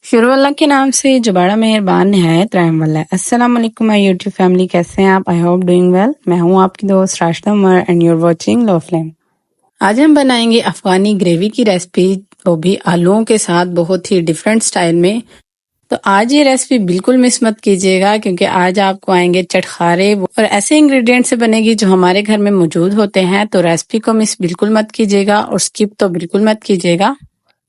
शुरू अल्लाह के नाम से जो बड़ा मेहरबान नहायत रहम वाला है। अस्सलाम वालेकुम माय यूट्यूब फैमिली, कैसे हैं आप? I hope doing well. मैं हूं आपकी दोस्त Rashida Umar and you're watching low flame. आज हम बनाएंगे अफगानी ग्रेवी की रेसिपी, वो भी आलूओं के साथ, बहुत ही डिफरेंट स्टाइल में। तो आज ये रेसिपी बिल्कुल मिस मत कीजिएगा, क्योंकि आज आपको आएंगे चटखारे और ऐसे इंग्रेडिएंट से बनेगी जो हमारे घर में मौजूद होते हैं। तो रेसिपी को मिस बिल्कुल मत कीजिएगा और स्किप तो बिल्कुल मत कीजिएगा।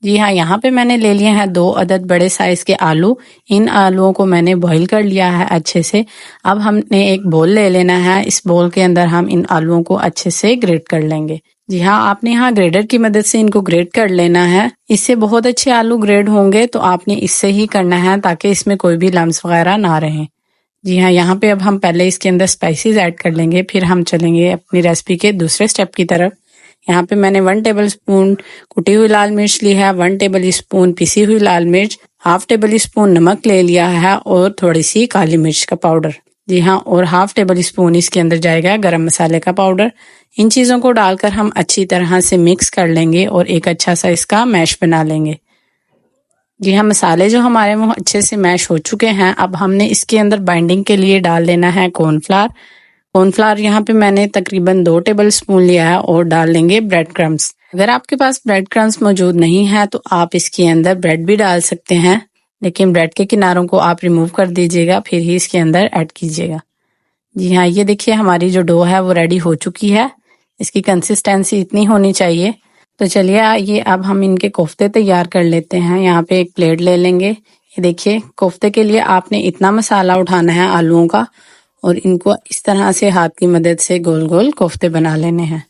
जी हाँ, यहाँ पे मैंने ले लिए हैं 2 अदद बड़े साइज के आलू। इन आलूओं को मैंने बॉईल कर लिया है अच्छे से। अब हमने एक बोल ले लेना है। इस बोल के अंदर हम इन आलूओं को अच्छे से ग्रेट कर लेंगे। जी हाँ, आपने यहाँ ग्रेडर की मदद से इनको ग्रेट कर लेना है। इससे बहुत अच्छे आलू ग्रेड होंगे, तो आपने इससे ही करना है ताकि इसमें कोई भी लम्स वगैरह ना रहे। जी हाँ, यहाँ पे अब हम पहले इसके अंदर स्पाइसेस ऐड कर लेंगे, फिर हम चलेंगे अपनी रेसिपी के दूसरे स्टेप की तरफ। यहाँ पे मैंने 1 टेबल स्पून कुटी हुई लाल मिर्च ली है, 1 टेबल स्पून पिसी हुई लाल मिर्च, 1/2 टेबल स्पून नमक ले लिया है और थोड़ी सी काली मिर्च का पाउडर। जी हाँ, और 1/2 टेबल स्पून इसके अंदर जाएगा गरम मसाले का पाउडर। इन चीजों को डालकर हम अच्छी तरह से मिक्स कर लेंगे और एक अच्छा सा इसका मैश बना लेंगे। जी हाँ, मसाले जो हमारे वो अच्छे से मैश हो चुके हैं। अब हमने इसके अंदर बाइंडिंग के लिए डाल लेना है कॉर्नफ्लावर। कॉर्नफ्लावर यहाँ पे मैंने तकरीबन 2 टेबल स्पून लिया है और डाल लेंगे ब्रेड क्रम्स। अगर आपके पास ब्रेड क्रम्स मौजूद नहीं है तो आप इसके अंदर ब्रेड भी डाल सकते हैं, लेकिन ब्रेड के किनारों को आप रिमूव कर दीजिएगा, फिर ही इसके अंदर ऐड कीजिएगा। जी हाँ, ये देखिए हमारी जो डो है वो रेडी हो चुकी है। इसकी कंसिस्टेंसी इतनी होनी चाहिए। तो चलिए ये अब हम इनके कोफ्ते तैयार कर लेते हैं। यहाँ पे एक प्लेट ले लेंगे। ये देखिए, कोफ्ते के लिए आपने इतना मसाला उठाना है आलूओं का और इनको इस तरह से हाथ की मदद से गोल गोल कोफ्ते बना लेने हैं।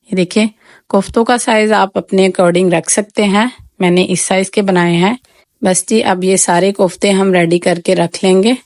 ये देखिए, कोफ्तों का साइज आप अपने अकॉर्डिंग रख सकते हैं। मैंने इस साइज के बनाए हैं। बस जी, अब ये सारे कोफ्ते हम रेडी करके रख लेंगे।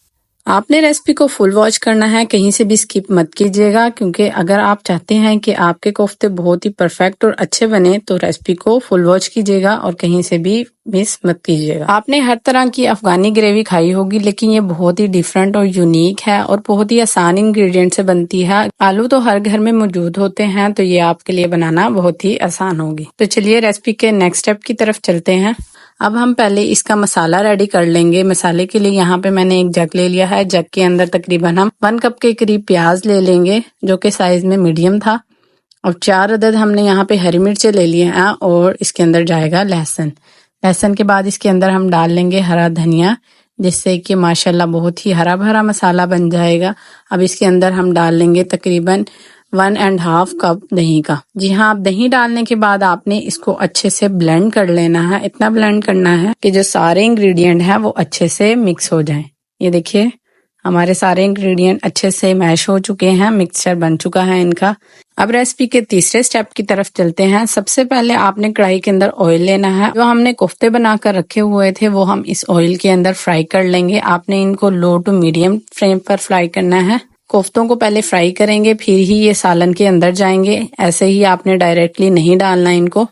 आपने रेसिपी को फुल वॉच करना है, कहीं से भी स्किप मत कीजिएगा, क्योंकि अगर आप चाहते हैं कि आपके कोफ्ते बहुत ही परफेक्ट और अच्छे बने तो रेसिपी को फुल वॉच कीजिएगा और कहीं से भी मिस मत कीजिएगा। आपने हर तरह की अफगानी ग्रेवी खाई होगी, लेकिन ये बहुत ही डिफरेंट और यूनिक है और बहुत ही आसान इंग्रेडिएंट से बनती है। आलू तो हर घर में मौजूद होते हैं, तो ये आपके लिए बनाना बहुत ही आसान होगी। तो चलिए रेसिपी के नेक्स्ट स्टेप की तरफ चलते हैं। अब हम पहले इसका मसाला रेडी कर लेंगे। मसाले के लिए यहाँ पे मैंने एक जग ले लिया है। जग के अंदर तकरीबन हम 1 कप के करीब प्याज ले लेंगे, जो कि साइज में मीडियम था। और 4 अदद हमने यहाँ पे हरी मिर्चें ले लिए हैं और इसके अंदर जाएगा लहसुन। लहसुन के बाद इसके अंदर हम डाल लेंगे हरा धनिया, जिससे कि माशाल्लाह बहुत ही हरा भरा मसाला बन जाएगा। अब इसके अंदर हम डाल लेंगे तकरीबन 1.5 कप दही का। जी हाँ, अब दही डालने के बाद आपने इसको अच्छे से ब्लेंड कर लेना है। इतना ब्लेंड करना है कि जो सारे इंग्रेडिएंट हैं वो अच्छे से मिक्स हो जाएं। ये देखिए, हमारे सारे इंग्रेडिएंट अच्छे से मैश हो चुके हैं, मिक्सचर बन चुका है इनका। अब रेसिपी के तीसरे स्टेप की तरफ चलते हैं। सबसे पहले आपने कढ़ाई के अंदर ऑयल लेना है। जो हमने कोफ्ते बनाकर रखे हुए थे वो हम इस ऑयल के अंदर फ्राई कर लेंगे। आपने इनको लो टू मीडियम फ्लेम पर फ्राई करना है। कोफ्तों को पहले फ्राई करेंगे, फिर ही ये सालन के अंदर जाएंगे। ऐसे ही आपने डायरेक्टली नहीं डालना इनको।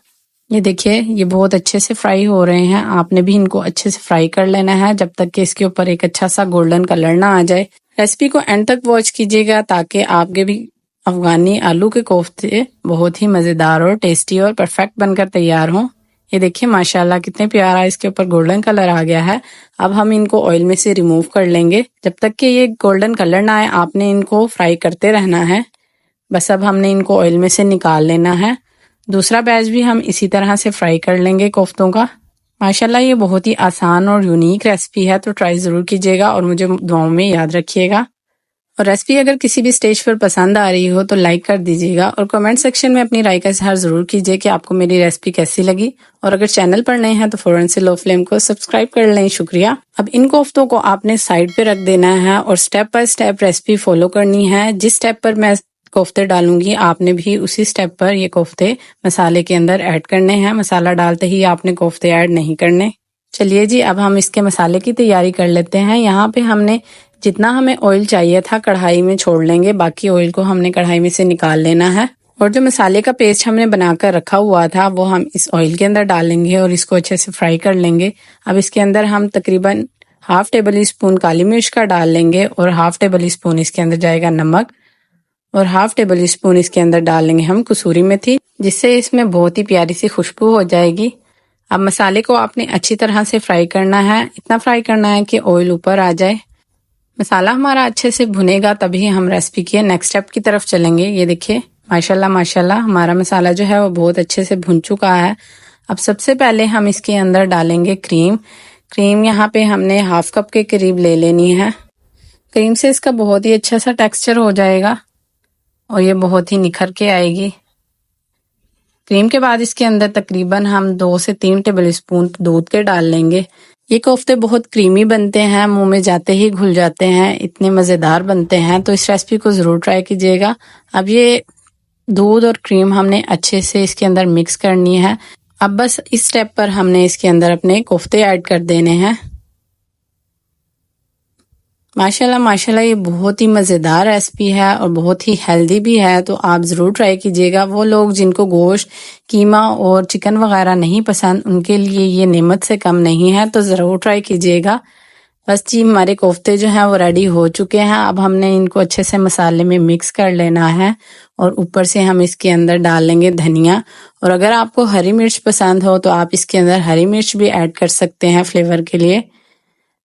ये देखिए, ये बहुत अच्छे से फ्राई हो रहे हैं। आपने भी इनको अच्छे से फ्राई कर लेना है जब तक कि इसके ऊपर एक अच्छा सा गोल्डन कलर ना आ जाए। रेसिपी को एंड तक वॉच कीजिएगा ताकि आपके भी अफगानी आलू के कोफ्ते बहुत ही मजेदार और टेस्टी और परफेक्ट बनकर तैयार हों। ये देखिए माशाल्लाह कितने प्यारा इसके ऊपर गोल्डन कलर आ गया है। अब हम इनको ऑयल में से रिमूव कर लेंगे। जब तक कि ये गोल्डन कलर ना आए आपने इनको फ्राई करते रहना है। बस अब हमने इनको ऑयल में से निकाल लेना है। दूसरा बैच भी हम इसी तरह से फ्राई कर लेंगे कोफ्तों का। माशाल्लाह ये बहुत ही आसान और यूनिक रेसिपी है, तो ट्राई जरूर कीजिएगा और मुझे दुआओं में याद रखिएगा। और रेसिपी अगर किसी भी स्टेज पर पसंद आ रही हो तो लाइक कर दीजिएगा और कमेंट सेक्शन में अपनी राय का इजहार जरूर कीजिए कि आपको मेरी रेसिपी कैसी लगी। और अगर चैनल पर नए हैं तो फौरन से लो फ्लेम को सब्सक्राइब कर लें। शुक्रिया। अब इन कोफ्तों को आपने साइड पे रख देना है और step by step recipe follow करनी है। जिस स्टेप पर मैं कोफ्ते डालूंगी आपने भी उसी स्टेप पर ये कोफ्ते मसाले के अंदर ऐड करने हैं। मसाला डालते ही आपने कोफ्ते ऐड नहीं करने। चलिए जी, अब हम इसके मसाले की तैयारी कर लेते हैं। यहाँ पे हमने जितना हमें ऑयल चाहिए था कढ़ाई में छोड़ लेंगे, बाकी ऑयल को हमने कढ़ाई में से निकाल लेना है। और जो मसाले का पेस्ट हमने बनाकर रखा हुआ था वो हम इस ऑयल के अंदर डालेंगे और इसको अच्छे से फ्राई कर लेंगे। अब इसके अंदर हम तकरीबन 1/2 टेबल स्पून काली मिर्च का डाल लेंगे और 1/2 टेबल स्पून इसके अंदर जाएगा नमक और 1/2 टेबल स्पून इसके अंदर डाल लेंगे हम कसूरी मेथी, जिससे इसमें बहुत ही प्यारी सी खुशबू हो जाएगी। अब मसाले को आपने अच्छी तरह से फ्राई करना है, इतना फ्राई करना है कि ऑयल ऊपर आ जाए। मसाला हमारा अच्छे से भुनेगा तभी हम रेसिपी के नेक्स्ट स्टेप की तरफ चलेंगे। ये देखिए माशाल्लाह माशाल्लाह हमारा मसाला जो है वो बहुत अच्छे से भुन चुका है। अब सबसे पहले हम इसके अंदर डालेंगे क्रीम। क्रीम यहाँ पे हमने हाफ कप के करीब ले लेनी है। क्रीम से इसका बहुत ही अच्छा सा टेक्सचर हो जाएगा और ये बहुत ही निखर के आएगी। क्रीम के बाद इसके अंदर तकरीबन हम 2 से 3 टेबल स्पून दूध के डाल लेंगे। ये कोफ्ते बहुत क्रीमी बनते हैं, मुंह में जाते ही घुल जाते हैं, इतने मज़ेदार बनते हैं, तो इस रेसिपी को ज़रूर ट्राई कीजिएगा। अब ये दूध और क्रीम हमने अच्छे से इसके अंदर मिक्स करनी है। अब बस इस स्टेप पर हमने इसके अंदर अपने कोफ्ते ऐड कर देने हैं। माशाल्लाह माशाल्लाह ये बहुत ही मज़ेदार रेसिपी है और बहुत ही हेल्दी भी है, तो आप ज़रूर ट्राई कीजिएगा। वो लोग जिनको गोश्त, कीमा और चिकन वगैरह नहीं पसंद, उनके लिए ये नेमत से कम नहीं है, तो ज़रूर ट्राई कीजिएगा। बस जी हमारे कोफ्ते जो हैं वो रेडी हो चुके हैं। अब हमने इनको अच्छे से मसाले में मिक्स कर लेना है और ऊपर से हम इसके अंदर डाल लेंगे धनिया। और अगर आपको हरी मिर्च पसंद हो तो आप इसके अंदर हरी मिर्च भी ऐड कर सकते हैं फ्लेवर के लिए।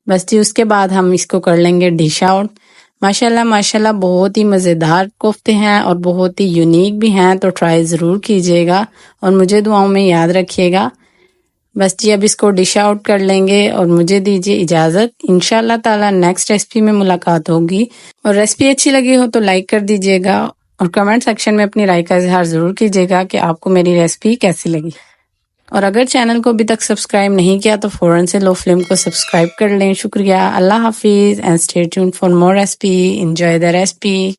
बस जी उसके बाद हम इसको कर लेंगे डिश आउट। माशाल्लाह माशाल्लाह बहुत ही मज़ेदार कोफ्ते हैं और बहुत ही यूनिक भी हैं, तो ट्राई ज़रूर कीजिएगा और मुझे दुआओं में याद रखिएगा। बस जी अब इसको डिश आउट कर लेंगे और मुझे दीजिए इजाज़त। इंशाल्लाह ताला नेक्स्ट रेसिपी में मुलाकात होगी। और रेसिपी अच्छी लगी हो तो लाइक कर दीजिएगा और कमेंट सेक्शन में अपनी राय का इजहार ज़रूर कीजिएगा कि आपको मेरी रेसिपी कैसी लगी। और अगर चैनल को अभी तक सब्सक्राइब नहीं किया तो फ़ौरन से लो फ्लेम को सब्सक्राइब कर लें। शुक्रिया। अल्लाह हाफिज़ and stay tuned for more recipe. Enjoy the recipe.